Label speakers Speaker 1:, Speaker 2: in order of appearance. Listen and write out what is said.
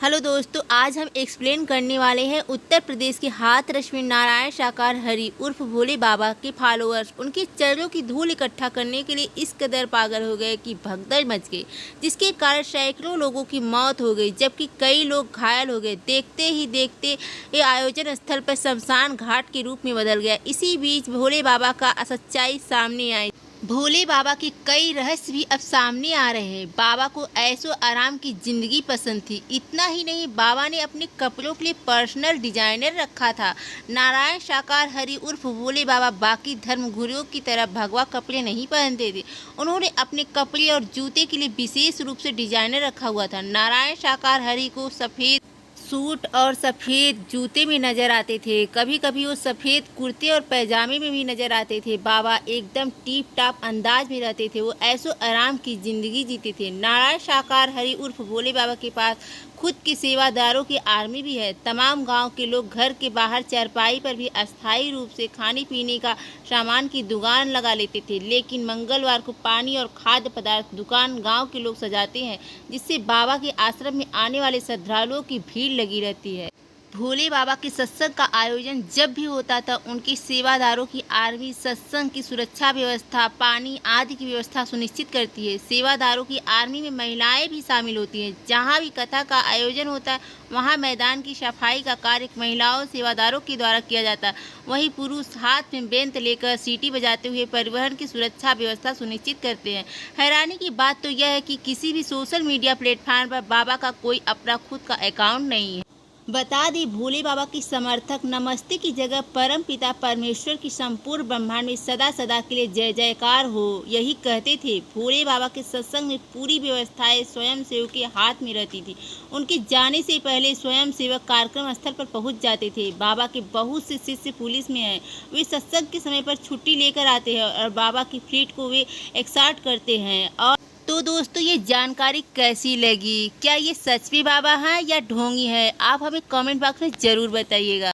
Speaker 1: Hello दोस्तों, आज हम एक्सप्लेन करने वाले हैं उत्तर प्रदेश के हाथरस में नारायण साकार हरि उर्फ भोले बाबा के फॉलोअर्स उनके चरणों की धूल इकट्ठा करने के लिए इस कदर पागल हो गए कि भगदड़ मच गई, जिसके कारण सैकड़ों लोगों की मौत हो गई जबकि कई लोग घायल हो गए। देखते ही देखते ये आयोजन स्थल पर शमशान घाट के रूप में बदल गया। इसी बीच भोले बाबा का सच्चाई सामने आई। भोले बाबा के कई रहस्य भी अब सामने आ रहे हैं। बाबा को ऐशो आराम की जिंदगी पसंद थी। इतना ही नहीं, बाबा ने अपने कपड़ों के लिए पर्सनल डिजाइनर रखा था। नारायण साकार हरि उर्फ भोले बाबा बाकी धर्मगुरुओं की तरह भगवा कपड़े नहीं पहनते थे। उन्होंने अपने कपड़े और जूते के लिए विशेष रूप से डिजाइनर रखा हुआ था। नारायण साकार हरि को सफ़ेद सूट और सफ़ेद जूते में नज़र आते थे। कभी कभी वो सफ़ेद कुर्ते और पैजामे में भी नज़र आते थे। बाबा एकदम टीप टाप अंदाज में रहते थे। वो ऐशो आराम की ज़िंदगी जीते थे। नारायण साकार हरि उर्फ भोले बाबा के पास खुद के सेवादारों की आर्मी भी है। तमाम गांव के लोग घर के बाहर चारपाई पर भी अस्थायी रूप से खाने पीने का सामान की दुकान लगा लेते थे। लेकिन मंगलवार को पानी और खाद्य पदार्थ दुकान गांव के लोग सजाते हैं, जिससे बाबा के आश्रम में आने वाले श्रद्धालुओं की भीड़ लगी रहती है। भोले बाबा के सत्संग का आयोजन जब भी होता था, उनके सेवादारों की आर्मी सत्संग की सुरक्षा व्यवस्था, पानी आदि की व्यवस्था सुनिश्चित करती है। सेवादारों की आर्मी में महिलाएं भी शामिल होती हैं। जहां भी कथा का आयोजन होता है, वहां मैदान की सफाई का कार्य महिलाओं सेवादारों के द्वारा किया जाता है। वहीं पुरुष हाथ में बेंत लेकर सीटी बजाते हुए परिवहन की सुरक्षा व्यवस्था सुनिश्चित करते हैं। हैरानी की बात तो यह है कि किसी भी सोशल मीडिया प्लेटफॉर्म पर बाबा का कोई अपना खुद का अकाउंट नहीं है। बता दें, भोले बाबा की समर्थक नमस्ते की जगह परम पिता परमेश्वर की संपूर्ण ब्रह्मांड में सदा सदा के लिए जय जयकार हो यही कहते थे। भोले बाबा के सत्संग में पूरी व्यवस्थाएं स्वयं सेवक के हाथ में रहती थी। उनके जाने से पहले स्वयं सेवक कार्यक्रम स्थल पर पहुंच जाते थे। बाबा के बहुत से शिष्य पुलिस में हैं। वे सत्संग के समय पर छुट्टी लेकर आते हैं और बाबा की फ्लीट को वे एक्सार्ट करते हैं। और तो दोस्तों, ये जानकारी कैसी लगी? क्या ये सच में बाबा हैं या ढोंगी है? आप हमें कमेंट बॉक्स में ज़रूर बताइएगा।